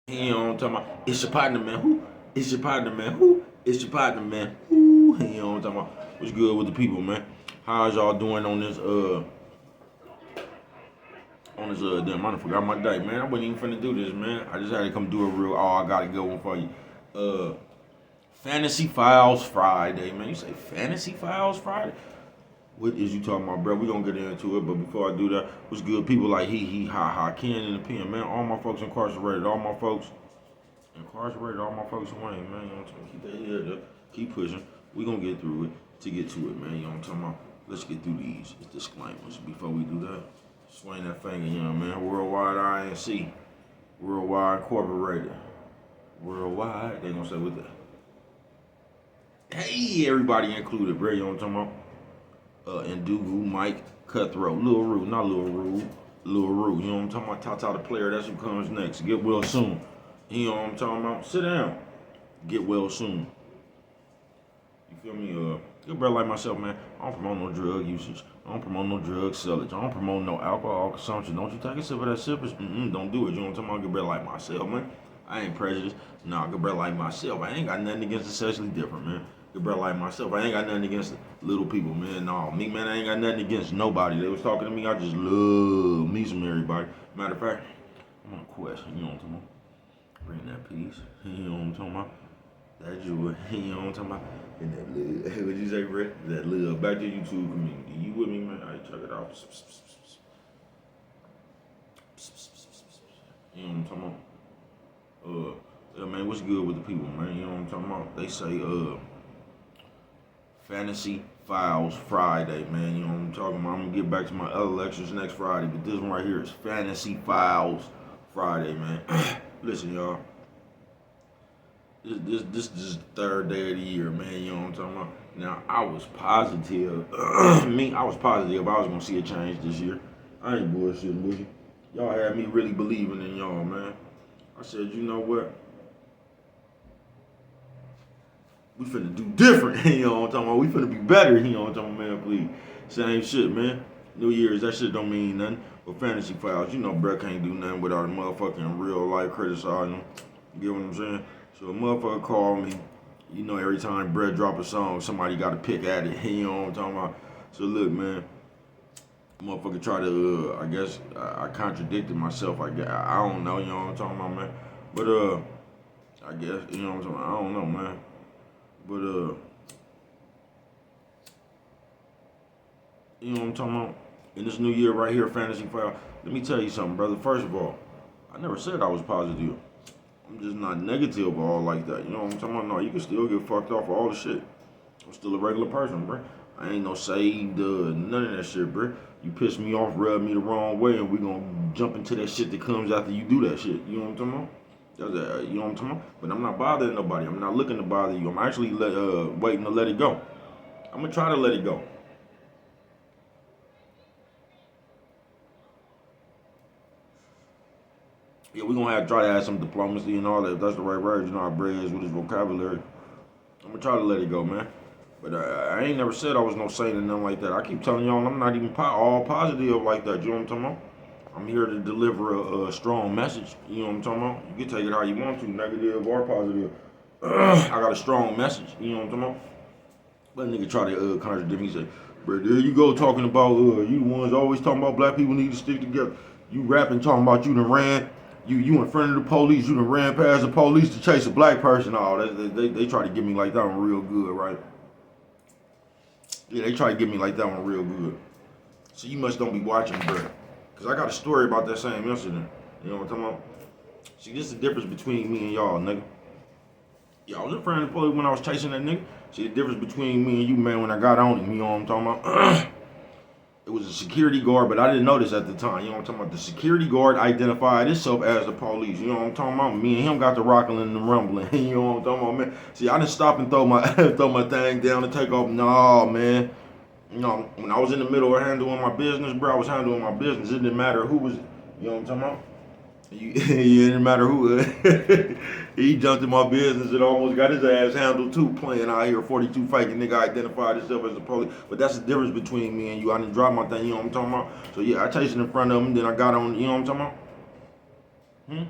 You know what I'm talking about? It's your partner, man. Who? It's your partner, man. Who? It's your partner, man. Who? You know what I'm talking about? What's good with the people, man? How's y'all doing on this damn, I done forgot my day, man. I wasn't even finna do this, man. I just had to come do a real, I got a good one for you. Fantasy Files Friday, man. You say Fantasy Files Friday? What is you talking about, bro? We gonna get into it, but before I do that, what's good? People like he, ha, ha, Ken in the pen, man. All my folks incarcerated, all my folks incarcerated, all my folks away, man. You know what I'm talking about? Keep that head up, keep pushing. We gonna get through it to get to it, man. You know what I'm talking about? Let's get through these disclaimers before we do that. Swing that finger, you know, man. Worldwide INC, Worldwide Incorporated, Worldwide. They gonna say with that. Hey, everybody included, bro. You know what I'm talking about? Ndugu, Mike, Cutthroat, Lil Rue, not Lil Rue, Lil Rue. You know what I'm talking about? Tata the player. That's who comes next. Get well soon. You know what I'm talking about? Sit down. Get well soon. You feel me? Good brother like myself, man. I don't promote no drug usage. I don't promote no drug sellage. I don't promote no alcohol consumption. Don't you take a sip of that sip? Don't do it. You know what I'm talking about? Good brother like myself, man. I ain't prejudiced. Nah, good brother like myself. I ain't got nothing against the sexually different, man. Good brother like myself. I ain't got nothing against little people, man. No, me, man, I ain't got nothing against nobody. They was talking to me. I just love me some everybody. Matter of fact, I'm on a quest. You know what I'm talking about? Bring that peace. You know what I'm talking about? That you, you know what I'm talking about? And that little, what you say, Brett? That little, back to YouTube community. You with me, man? All right, check it out. You know what I'm talking about? Yeah, man, what's good with the people, man? You know what I'm talking about? They say, Fantasy Files Friday, man. You know what I'm talking about? I'm gonna get back to my other lectures next Friday, but this one right here is Fantasy Files Friday, man. Listen, y'all. This is the third day of the year, man. You know what I'm talking about? Now, I was positive. I was positive I was gonna see a change this year. I ain't bullshitting with you. Y'all had me really believing in y'all, man. I said, you know what? We finna do different. You know what I'm talking about? We finna be better. You know what I'm talking about, man? Please. Same shit, man. New Year's, that shit don't mean nothing. But Fantasy Files, you know, bruh can't do nothing without a motherfucking real life criticizing them. You get what I'm saying? So a motherfucker call me, you know, every time Brett drop a song, somebody got to pick at it. You know what I'm talking about? So look, man, motherfucker try to, I guess, I contradicted myself. I guess, I don't know, you know what I'm talking about, man. But I guess, you know what I'm talking about. I don't know, man. But you know what I'm talking about? In this new year right here, Fantasy File. Let me tell you something, brother. First of all, I never said I was positive. I'm just not negative or all like that. You know what I'm talking about? No, you can still get fucked off for all the shit. I'm still a regular person, bro. I ain't no saved, none of that shit, bro. You piss me off, rub me the wrong way, and we gonna jump into that shit that comes after you do that shit. You know what I'm talking about? You know what I'm talking about? But I'm not bothering nobody. I'm not looking to bother you. I'm actually waiting to let it go. I'm gonna try to let it go. Yeah, we gonna have to try to add some diplomacy and all that. If that's the right word, you know how Bray is with his vocabulary. I'm gonna try to let it go, man. But I ain't never said I was no saint or nothing like that. I keep telling y'all I'm not even all positive like that. You know what I'm talking about? I'm here to deliver a strong message. You know what I'm talking about? You can take it how you want to, negative or positive. I got a strong message. You know what I'm talking about? But nigga try to contradict me. He say, bro, there you go talking about you the ones always talking about black people need to stick together. You rapping talking about you done ran. You in front of the police, you done ran past the police to chase a black person. Oh, they try to get me like that one real good, right? Yeah, they try to get me like that one real good. So you must don't be watching, bro. Because I got a story about that same incident. You know what I'm talking about? See, this is the difference between me and y'all, nigga. Yeah, I was in front of the police when I was chasing that nigga. See, the difference between me and you, man, when I got on him, you know what I'm talking about? It was a security guard, but I didn't know this at the time. You know what I'm talking about? The security guard identified himself as the police. You know what I'm talking about? Me and him got the rocking and the rumbling. You know what I'm talking about, man? See, I didn't stop and throw my throw my thing down and take off. No, man. You know, when I was in the middle of handling my business, bro, I was handling my business. It didn't matter who was, you know what I'm talking about? It didn't matter who. He jumped in my business and almost got his ass handled too, playing out here 42 faking nigga identified himself as a police. But that's the difference between me and you. I didn't drop my thing, you know what I'm talking about? So yeah, I chased in front of him, then I got on, you know what I'm talking about? Hmm?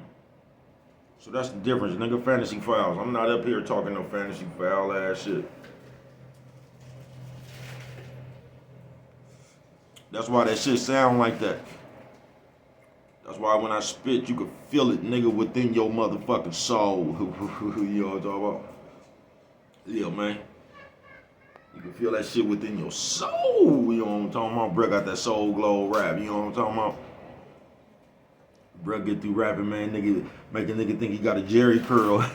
So that's the difference, nigga. Fantasy files. I'm not up here talking no fantasy foul ass shit. That's why that shit sound like that. That's why when I spit, you can feel it, nigga, within your motherfucking soul. You know what I'm talking about? Yeah, man. You can feel that shit within your soul. You know what I'm talking about? Bruh got that soul glow rap. You know what I'm talking about? Bruh get through rapping, man. Nigga make a nigga think he got a Jerry curl.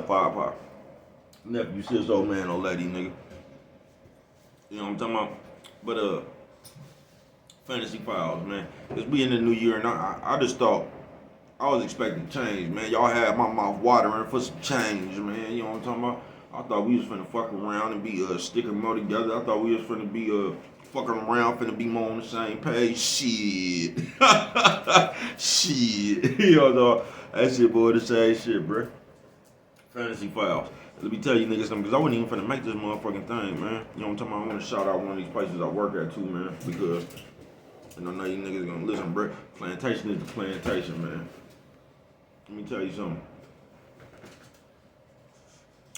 Pop. Nephew, sis, old man, old lady, nigga. You know what I'm talking about? But fantasy files, man. Cause we in the new year, and I just thought I was expecting change, man. Y'all had my mouth watering for some change, man. You know what I'm talking about? I thought we was finna fuck around and be sticking more together. I thought we was finna be fucking around, finna be more on the same page. Shit. Shit. You know, that shit, boy, the same shit, bruh. Fantasy files. Let me tell you niggas something, because I wasn't even finna make this motherfucking thing, man. You know what I'm talking about? I want to shout out one of these places I work at, too, man. Because, I know you niggas gonna listen, bruh. Plantation is the plantation, man. Let me tell you something.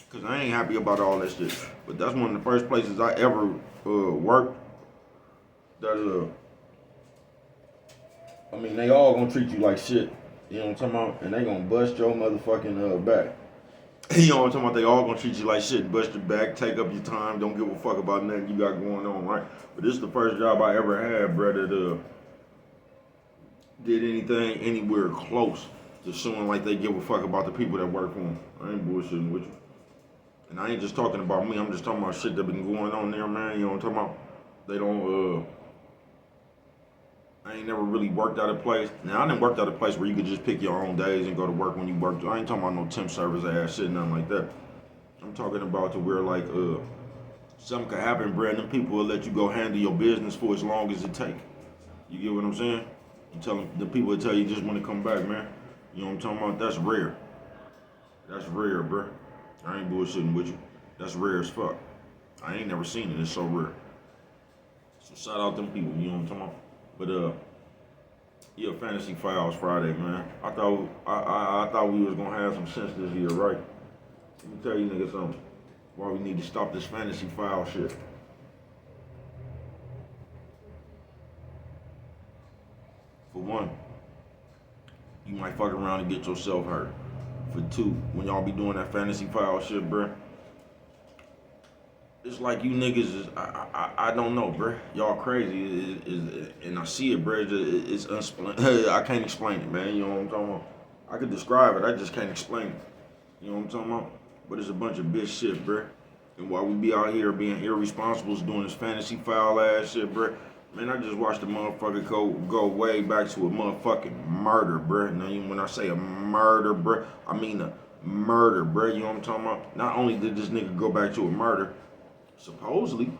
Because I ain't happy about all that shit. But that's one of the first places I ever worked that, I mean, they all gonna treat you like shit. You know what I'm talking about? And they gonna bust your motherfucking back. You know what I'm talking about? They all gonna treat you like shit, bust your back, take up your time, don't give a fuck about nothing you got going on, right? But this is the first job I ever had, bro, that did anything anywhere close to showing like they give a fuck about the people that work for them. I ain't bullshitting with you. And I ain't just talking about me, I'm just talking about shit that been going on there, man. You know what I'm talking about? They don't, I ain't never really worked out a place. Now, I didn't work out a place where you could just pick your own days and go to work when you work. I ain't talking about no temp service ass shit, nothing like that. I'm talking about to where, like, something could happen, Brad, and people will let you go handle your business for as long as it take. You get what I'm saying? You tell them, the people will tell you just when to come back, man. You know what I'm talking about? That's rare. That's rare, bruh. I ain't bullshitting with you. That's rare as fuck. I ain't never seen it. It's so rare. So shout out them people, you know what I'm talking about? But yeah, Fantasy Files Friday, man. I thought we was gonna have some sense this year, right? Let me tell you niggas something. Why we need to stop this Fantasy File shit. For one, you might fuck around and get yourself hurt. For two, when y'all be doing that Fantasy File shit, bruh, it's like you niggas is, I don't know, bruh. Y'all crazy, and I see it, bruh. It's I can't explain it, man. You know what I'm talking about? I could describe it, I just can't explain it. You know what I'm talking about? But it's a bunch of bitch shit, bruh. And while we be out here being irresponsible, doing this fantasy foul ass shit, bruh, man, I just watched the motherfucker go way back to a motherfucking murder, bruh. Now, when I say a murder, bruh, I mean a murder, bruh. You know what I'm talking about? Not only did this nigga go back to a murder, supposedly,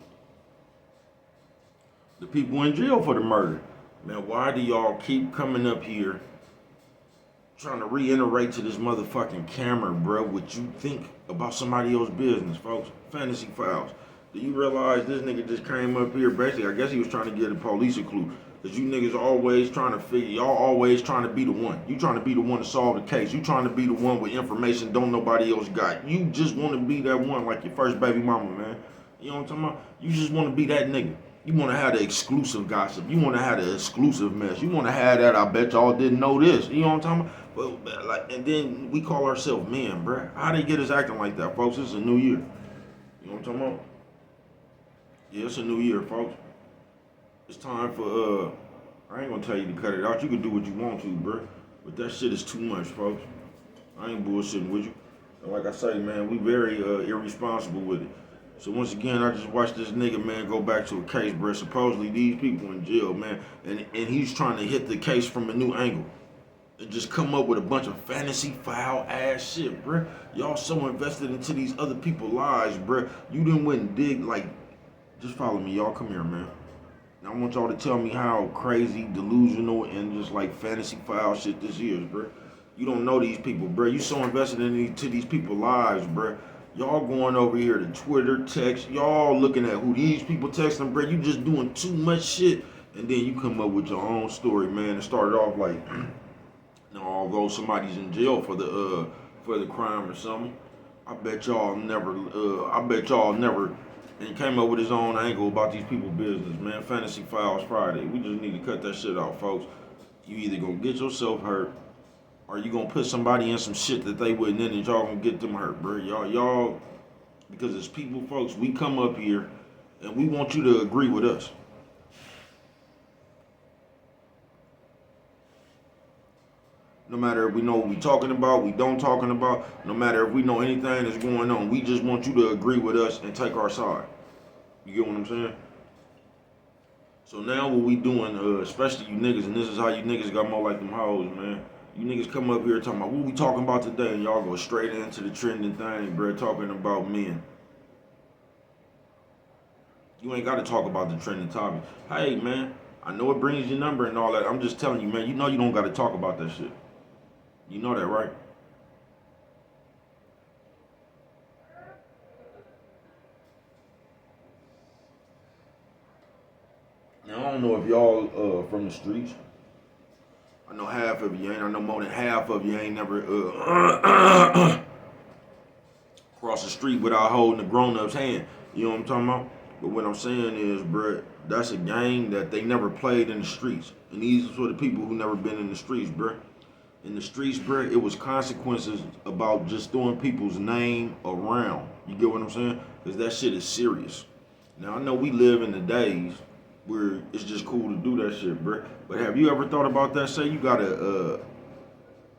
the people in jail for the murder. Man, why do y'all keep coming up here trying to reiterate to this motherfucking camera, bro, what you think about somebody else's business, folks? Fantasy Files. Do you realize this nigga just came up here, basically, I guess he was trying to get the police a clue. Because you niggas always trying to figure, y'all always trying to be the one. You trying to be the one to solve the case. You trying to be the one with information don't nobody else got. You just want to be that one like your first baby mama, man. You know what I'm talking about? You just want to be that nigga. You want to have the exclusive gossip. You want to have the exclusive mess. You want to have that, I bet y'all didn't know this. You know what I'm talking about? But like, and then we call ourselves men, bruh. How they get us acting like that, folks? It's a new year. You know what I'm talking about? Yeah, it's a new year, folks. It's time for, I ain't gonna tell you to cut it out. You can do what you want to, bruh. But that shit is too much, folks. I ain't bullshitting with you. And like I say, man, we very irresponsible with it. So once again, I just watched this nigga, man, go back to a case, bruh. Supposedly these people in jail, man. And he's trying to hit the case from a new angle. And just come up with a bunch of fantasy foul ass shit, bruh. Y'all so invested into these other people's lives, bruh. You didn't went and dig, like, just follow me, y'all. Come here, man. Now I want y'all to tell me how crazy, delusional, and just like fantasy foul shit this is, bruh. You don't know these people, bruh. You so invested into these people's lives, bruh. Y'all going over here to Twitter, text. Y'all looking at who these people texting, bro. You just doing too much shit. And then you come up with your own story, man. It started off like, although somebody's in jail for the crime or something. I bet y'all never. And he came up with his own angle about these people's business, man. Fantasy Files Friday. We just need to cut that shit out, folks. You either gonna get yourself hurt, or you gonna put somebody in some shit that they wouldn't in, and y'all gonna get them hurt, bro. Y'all, because as people, folks, we come up here and we want you to agree with us. No matter if we know what we talking about, we don't talking about, no matter if we know anything that's going on, we just want you to agree with us and take our side. You get what I'm saying? So now what we doing, especially you niggas, and this is how you niggas got more like them hoes, man. You niggas come up here talking about what we talking about today, and y'all go straight into the trending thing, bro, talking about men. You ain't got to talk about the trending topic. Hey, man, I know it brings your number and all that. I'm just telling you, man, you know you don't got to talk about that shit. You know that, right? Now, I don't know if y'all from the streets. I know half of you ain't. I know more than half of you ain't never cross the street without holding a grown-up's hand. You know what I'm talking about? But what I'm saying is, bruh, that's a game that they never played in the streets. And these are for the people who never been in the streets, bruh. In the streets, bruh, it was consequences about just throwing people's name around. You get what I'm saying? Because that shit is serious. Now, I know we live in the days where it's just cool to do that shit, bruh. But have you ever thought about that? Say you got I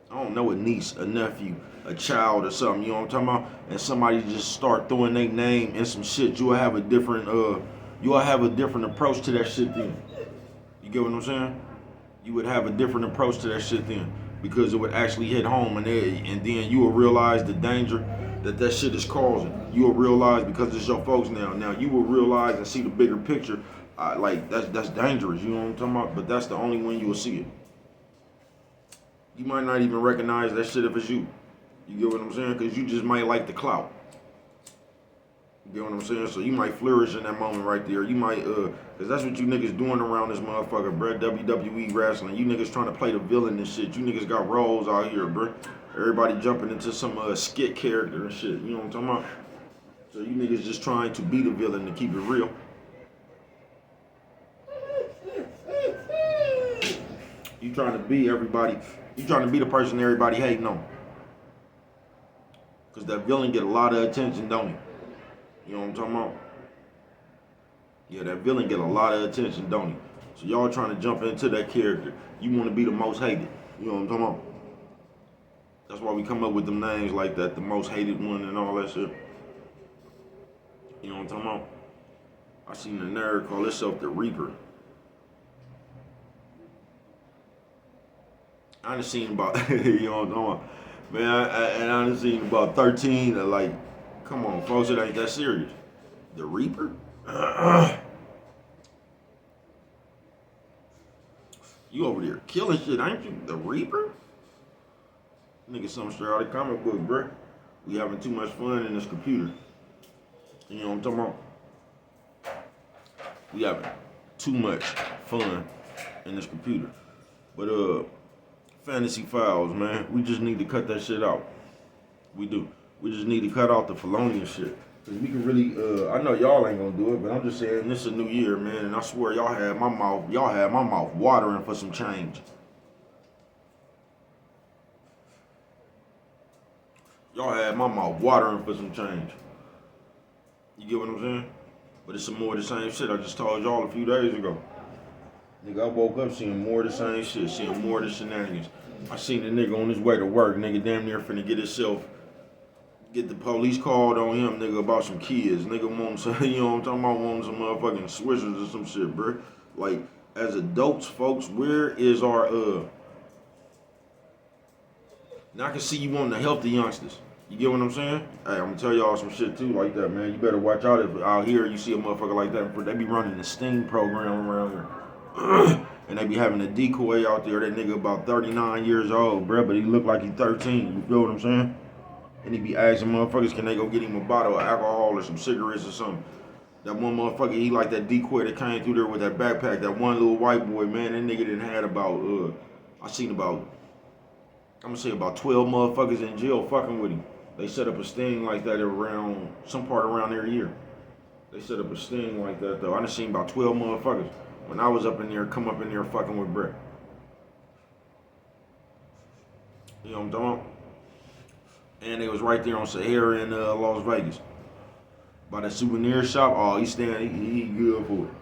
don't know, a niece, a nephew, a child or something, you know what I'm talking about? And somebody just start throwing their name in some shit, you'll have a different approach to that shit then. You get what I'm saying? You would have a different approach to that shit then. Because it would actually hit home, and then you will realize the danger that shit is causing. You will realize, because it's your folks now. Now you will realize and see the bigger picture. Like that's dangerous. You know what I'm talking about? But that's the only one you will see it. You might not even recognize that shit if it's you. You get what I'm saying? Because you just might like the clout. You get what I'm saying? So you might flourish in that moment right there. You might, because that's what you niggas doing around this motherfucker, bruh. WWE wrestling. You niggas trying to play the villain and shit. You niggas got roles out here, bruh. Everybody jumping into some skit character and shit. You know what I'm talking about? So you niggas just trying to be the villain to keep it real. You trying to be everybody. You trying to be the person everybody hating on. Because that villain get a lot of attention, don't he? You know what I'm talking about? Yeah, that villain get a lot of attention, don't he? So y'all trying to jump into that character. You want to be the most hated. You know what I'm talking about? That's why we come up with them names like that, the most hated one and all that shit. You know what I'm talking about? I seen a nerd call himself the Reaper. I done seen about, you know what I'm talking about? Man, I done seen about 13, like, come on, folks, it ain't that serious. The Reaper? You over there killing shit, ain't you? The Reaper? Nigga, something straight out of the comic book, bruh. We having too much fun in this computer. You know what I'm talking about? We having too much fun in this computer. But, Fantasy Files, man. We just need to cut that shit out. We do. We just need to cut out the felonious shit. Cause we can really, I know y'all ain't gonna do it, but I'm just saying this is a new year, man, and I swear y'all had my mouth watering for some change. Y'all had my mouth watering for some change. You get what I'm saying? But it's some more of the same shit I just told y'all a few days ago. Nigga, I woke up seeing more of the same shit, seeing more of the shenanigans. I seen a nigga on his way to work, nigga damn near finna get the police called on him, nigga, about some kids. Nigga want some, you know what I'm talking about, wanting some motherfucking swishers or some shit, bro. Like, as adults, folks, where is our, now I can see you wanting to help the youngsters. You get what I'm saying? Hey, I'm gonna tell y'all some shit too like that, man. You better watch out if out here you see a motherfucker like that. They be running the Sting program around here. And they be having a decoy out there, that nigga about 39 years old, bruh, but he look like he 13. You feel what I'm saying? And he be asking motherfuckers, can they go get him a bottle of alcohol or some cigarettes or something. That one motherfucker, he like that decoy that came through there with that backpack. That one little white boy, man, that nigga done had about, I seen about, I'm gonna say about 12 motherfuckers in jail fucking with him. They set up a sting like that around, some part around their year. They set up a sting like that though. I done seen about 12 motherfuckers when I was up in there, come up in there fucking with Brett. You know what I'm talking about? And they was right there on Sahara in Las Vegas. By the souvenir shop, oh, he good for it.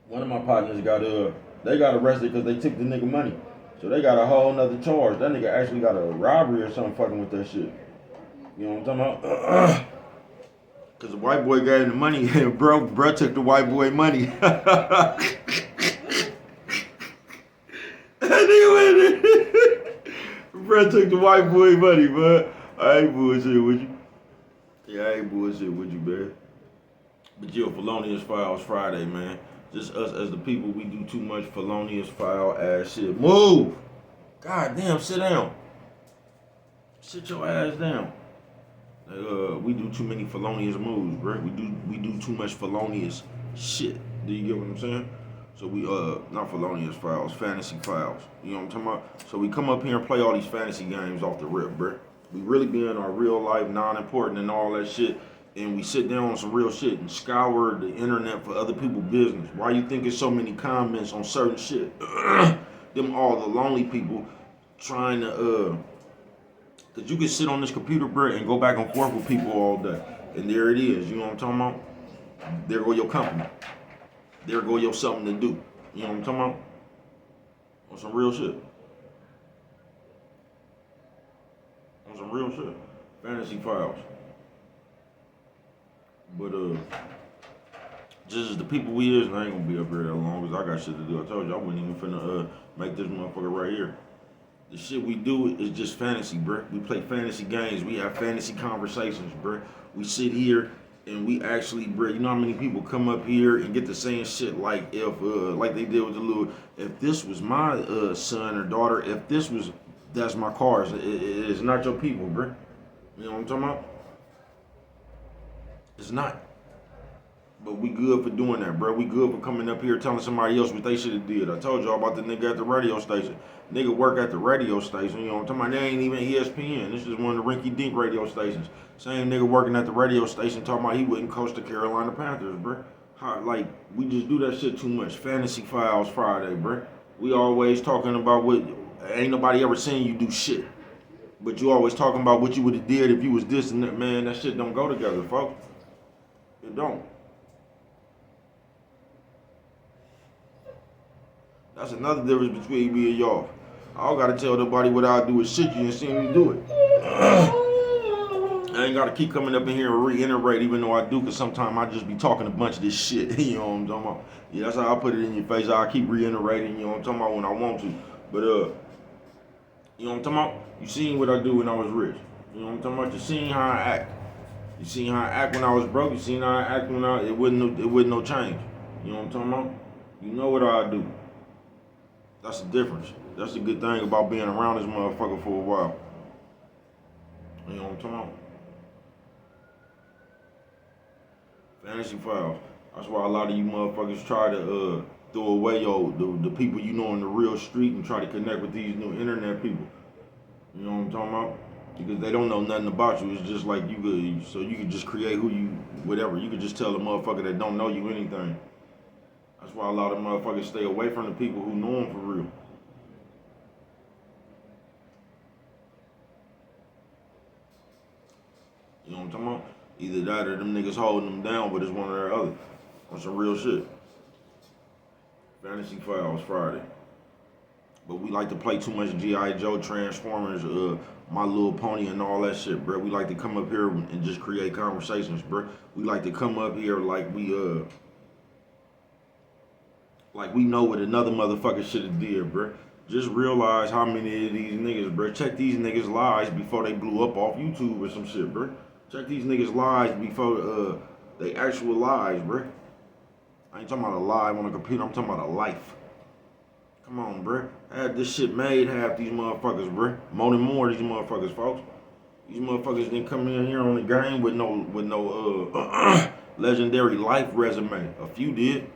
One of my partners they got arrested because they took the nigga money. So they got a whole nother charge. That nigga actually got a robbery or something fucking with that shit. You know what I'm talking about? Because the white boy gave him the money and bro took the white boy money. That nigga went in. Bro took the white boy money, bud. I ain't bullshit with you. Yeah, I ain't bullshit with you, man. But yeah, Felonious Files Friday, man. Just us as the people, we do too much felonious foul ass shit. Move! God damn, sit down. Sit your ass down. We do too many felonious moves, bro. We do too much felonious shit. Do you get what I'm saying? So we not felonious files, fantasy files. You know what I'm talking about? So we come up here and play all these fantasy games off the rip, bro. We really be in our real life, non-important and all that shit, and we sit down on some real shit and scour the internet for other people's business. Why you think there's so many comments on certain shit? Them all the lonely people trying to cause you can sit on this computer, bro, and go back and forth with people all day. And there it is, you know what I'm talking about? There go your company. There go your something to do. You know what I'm talking about? On some real shit. On some real shit. Fantasy files. But just as the people we is, and I ain't gonna be up here that long because I got shit to do. I told you I wasn't even finna make this motherfucker right here. The shit we do is just fantasy, bruh. We play fantasy games. We have fantasy conversations, bruh. We sit here and we actually, bruh, you know how many people come up here and get to saying shit like if, like they did with the little, if this was my son or daughter, if this was, that's my cars. It is not your people, bruh. You know what I'm talking about? It's not. But we good for doing that, bro. We good for coming up here telling somebody else what they should have did. I told y'all about the nigga at the radio station. Nigga work at the radio station, you know what I'm talking about? They ain't even ESPN. This is one of the rinky-dink radio stations. Same nigga working at the radio station talking about he wouldn't coach the Carolina Panthers, bro. Like, we just do that shit too much. Fantasy Files Friday, bro. We always talking about what, ain't nobody ever seen you do shit. But you always talking about what you would have did if you was this and that. Man, that shit don't go together, folks. It don't. That's another difference between me and y'all. I don't gotta tell nobody what I do is shit you and see me do it. I ain't gotta keep coming up in here and reiterate even though I do, cause sometimes I just be talking a bunch of this shit. You know what I'm talking about? Yeah, that's how I put it in your face. I keep reiterating, you know what I'm talking about, when I want to. But you know what I'm talking about? You seen what I do when I was rich. You know what I'm talking about? You seen how I act. You seen how I act when I was broke. You seen how I act when it wasn't no change. You know what I'm talking about? You know what I do. That's the difference. That's the good thing about being around this motherfucker for a while. You know what I'm talking about? Fantasy Files. That's why a lot of you motherfuckers try to throw away the people you know in the real street and try to connect with these new internet people. You know what I'm talking about? Because they don't know nothing about you. It's just like you could just create whatever. You could just tell a motherfucker that don't know you anything. That's why a lot of motherfuckers stay away from the people who know them for real. You know what I'm talking about? Either that or them niggas holding them down, but it's one or the other. On some real shit. Fantasy Files Friday. But we like to play too much G.I. Joe, Transformers, My Little Pony and all that shit, bro. We like to come up here and just create conversations, bro. We like to come up here like we know what another motherfucker should have did, bro. Just realize how many of these niggas, bro. Check these niggas' lives before they blew up off YouTube or some shit, bro. Check these niggas' lives before they actual lives, bro. I ain't talking about a live on a computer. I'm talking about a life. Come on, bro. I had this shit made half these motherfuckers, bro. More than more of these motherfuckers, folks. These motherfuckers didn't come in here on the game with no legendary life resume. A few did.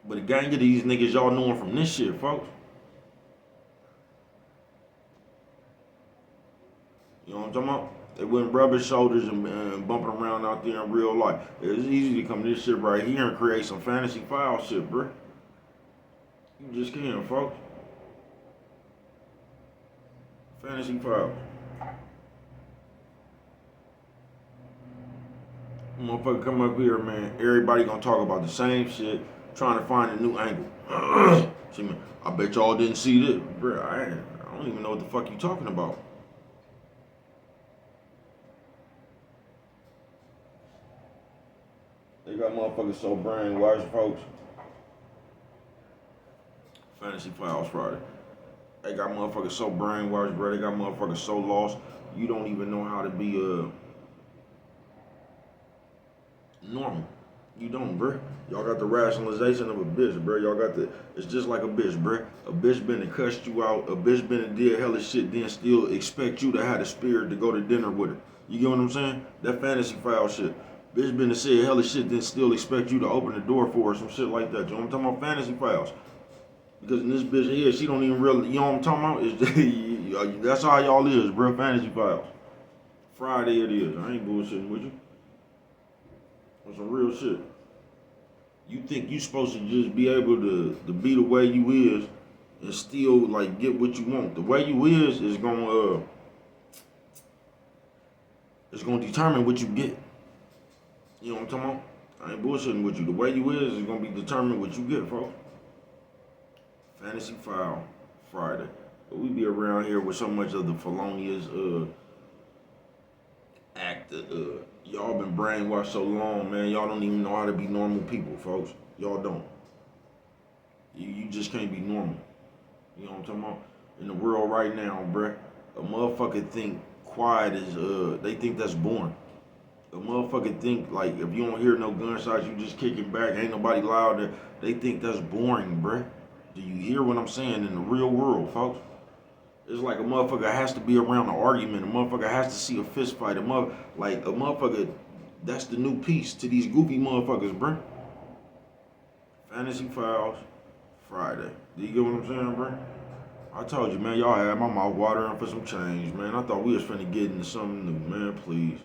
But the gang of these niggas y'all know them from this shit, folks. You know what I'm talking about? They wouldn't rub his shoulders and bumping around out there in real life. It's easy to come to this shit right here and create some fantasy foul shit, bro. You just can, folks. Fantasy foul. Motherfucker come up here, man. Everybody gonna talk about the same shit, trying to find a new angle. See, man, I bet y'all didn't see this, bro. I don't even know what the fuck you talking about. They got motherfuckers so brainwashed, folks. Fantasy Files Friday. They got motherfuckers so brainwashed, bro. They got motherfuckers so lost. You don't even know how to be normal. You don't, bro. Y'all got the rationalization of a bitch, bro. Y'all got it's just like a bitch, bro. A bitch been to cuss you out. A bitch been to did hella shit, then still expect you to have the spirit to go to dinner with her. You get what I'm saying? That fantasy foul shit. Bitch been to say hella shit, then still expect you to open the door for her, some shit like that. You know what I'm talking about? Fantasy files. Because in this bitch here, she don't even really, you know what I'm talking about? It's, that's how y'all is, bro. Fantasy files. Friday it is. I ain't bullshitting with you. On some real shit. You think you supposed to just be able to be the way you is and still like get what you want. The way you is gonna determine what you get. You know what I'm talking about? I ain't bullshitting with you. The way you is gonna be determined what you get, folks. Fantasy Foul Friday. But we be around here with so much of the felonious act. Y'all been brainwashed so long, man. Y'all don't even know how to be normal people, folks. Y'all don't. You just can't be normal. You know what I'm talking about? In the world right now, bruh, a motherfucker think quiet is, they think that's boring. A motherfucker think, like, if you don't hear no gunshots, you just kicking back, ain't nobody loud there. They think that's boring, bruh. Do you hear what I'm saying in the real world, folks? It's like a motherfucker has to be around an argument. A motherfucker has to see a fist fight. A motherfucker, that's the new piece to these goofy motherfuckers, bruh. Fantasy Files Friday. Do you get what I'm saying, bruh? I told you, man, y'all had my mouth watering for some change, man. I thought we was finna get into something new, man, please.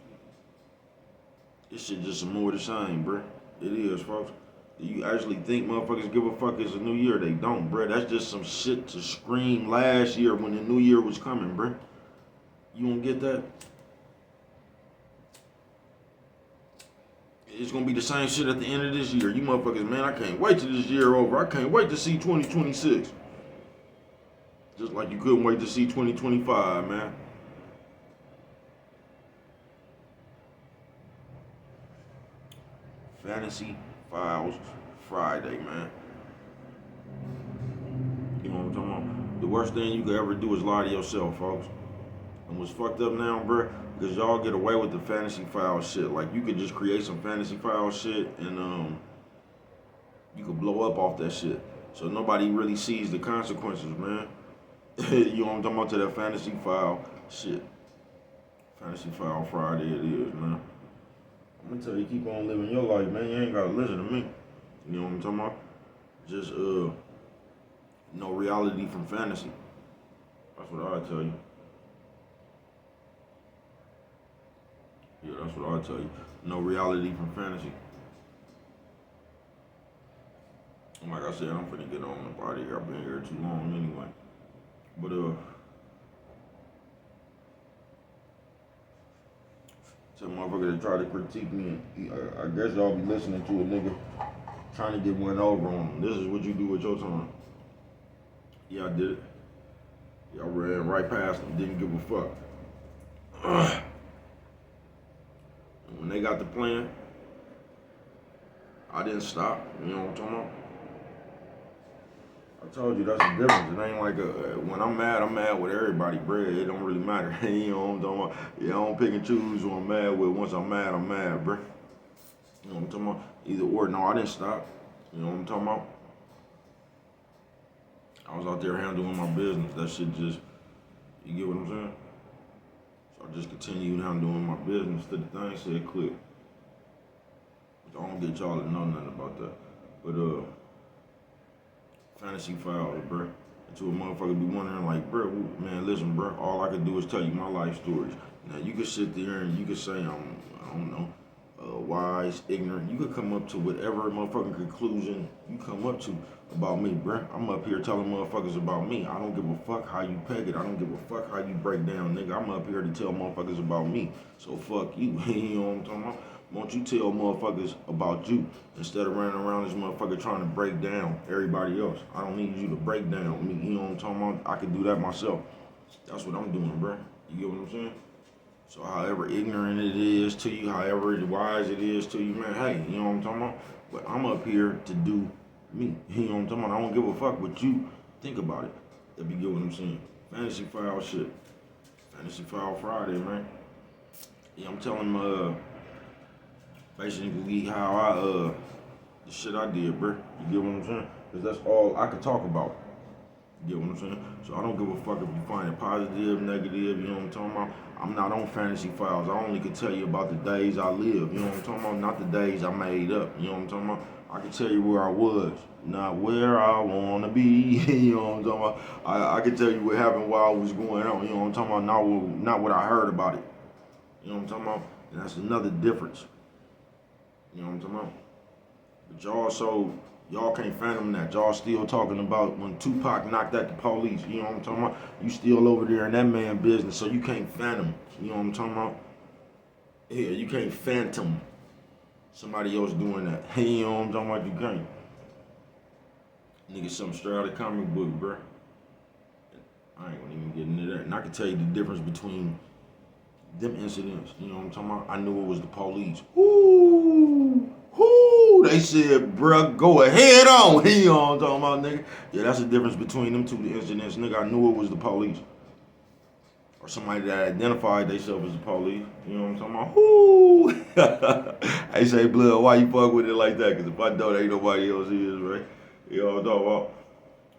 This shit just some more of the same, bruh. It is, folks. Do you actually think motherfuckers give a fuck it's a new year? They don't, bruh. That's just some shit to scream last year when the new year was coming, bruh. You don't get that? It's gonna be the same shit at the end of this year. You motherfuckers, man, I can't wait till this year over. I can't wait to see 2026. Just like you couldn't wait to see 2025, man. Fantasy Files Friday, man. You know what I'm talking about? The worst thing you could ever do is lie to yourself, folks. And what's fucked up now, bruh, because y'all get away with the fantasy file shit. Like, you could just create some fantasy file shit and you could blow up off that shit. So nobody really sees the consequences, man. You know what I'm talking about, to that fantasy file shit. Fantasy File Friday it is, man. I'm gonna tell you, keep on living your life, man. You ain't gotta listen to me. You know what I'm talking about? Just, no reality from fantasy. That's what I tell you. Yeah, that's what I tell you. No reality from fantasy. And like I said, I'm finna get on the body. I've been here too long anyway. But some motherfucker that try to critique me, I guess y'all be listening to a nigga trying to get one over on him. This is what you do with your time. Yeah, I did it. Y'all ran right past him, didn't give a fuck. When they got the plan, I didn't stop. You know what I'm talking about? I told you that's the difference. It ain't like when I'm mad with everybody, bruh. It don't really matter. You know what I'm talking about? Yeah, I don't pick and choose who I'm mad with. Once I'm mad, bruh. You know what I'm talking about? Either or. No, I didn't stop. You know what I'm talking about? I was out there handling my business. That shit just, you get what I'm saying? I just continue down doing my business till the thing said click. I don't get y'all to know nothing about that. But fantasy fouls, bruh. Until a motherfucker be wondering, like, bruh, man, listen, bruh, all I can do is tell you my life stories. Now, you can sit there and you can say I don't know, wise, ignorant. You could come up to whatever motherfucking conclusion you come up to about me, bruh. I'm up here telling motherfuckers about me. I don't give a fuck how you peg it. I don't give a fuck how you break down, nigga. I'm up here to tell motherfuckers about me. So fuck you. You know what I'm talking about? Won't you tell motherfuckers about you instead of running around this motherfucker trying to break down everybody else? I don't need you to break down me. You know what I'm talking about? I can do that myself. That's what I'm doing, bruh. You get what I'm saying? So however ignorant it is to you, however wise it is to you, man, hey, you know what I'm talking about? But I'm up here to do me. You know what I'm talking about? I don't give a fuck what you think about it. If you get what I'm saying. Fantasy foul shit. Fantasy foul Friday, man. Yeah, I'm telling basically how the shit I did, bruh. You get what I'm saying? Because that's all I could talk about. You get what I'm saying? So I don't give a fuck if you find it positive, negative, you know what I'm talking about? I'm not on fantasy files. I only can tell you about the days I live, you know what I'm talking about? Not the days I made up, you know what I'm talking about? I can tell you where I was, not where I wanna be, you know what I'm talking about? I can tell you what happened while I was going on, you know what I'm talking about? Not what I heard about it, you know what I'm talking about? And that's another difference, you know what I'm talking about? But y'all can't fathom that. Y'all still talking about when Tupac knocked out the police. You know what I'm talking about? You still over there in that man business, so you can't fathom. You know what I'm talking about? Yeah, you can't phantom somebody else doing that. You know what I'm talking about? You can't. Nigga, something straight out of the comic book, bruh. I ain't gonna even get into that. And I can tell you the difference between them incidents. You know what I'm talking about? I knew it was the police. Whoo! Whoo! They said, bruh, go ahead on. You know what I'm talking about, nigga? Yeah, that's the difference between them two incidents, nigga. I knew it was the police. Or somebody that identified themselves as the police. You know what I'm talking about? Whoo! I say, blood, why you fuck with it like that? Because if I don't, ain't nobody else is, right? You know what I'm talking about?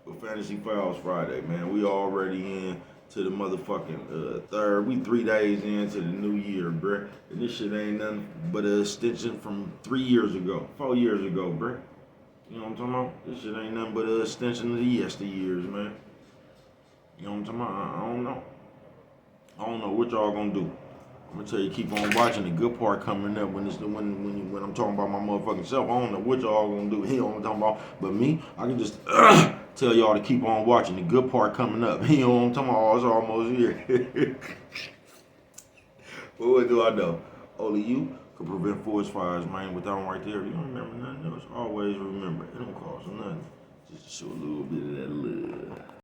But Fantasy Files Friday, man. We already in to the motherfucking third. We 3 days into the new year, bruh. And this shit ain't nothing but an extension from 3 years ago, 4 years ago, bruh. You know what I'm talking about? This shit ain't nothing but an extension of the yesteryears, man. You know what I'm talking about? I don't know. I don't know what y'all gonna do. I'm gonna tell you, keep on watching. The good part coming up when I'm talking about my motherfucking self. I don't know what y'all gonna do. He don't know what I'm talking about. But me, I can just tell y'all to keep on watching. The good part coming up. You know what I'm talking about? Oh, it's almost here. But what do I know? Only you can prevent forest fires, man. With that one right there, you don't remember nothing else. Always remember, it don't cost nothing. Just to show a little bit of that love.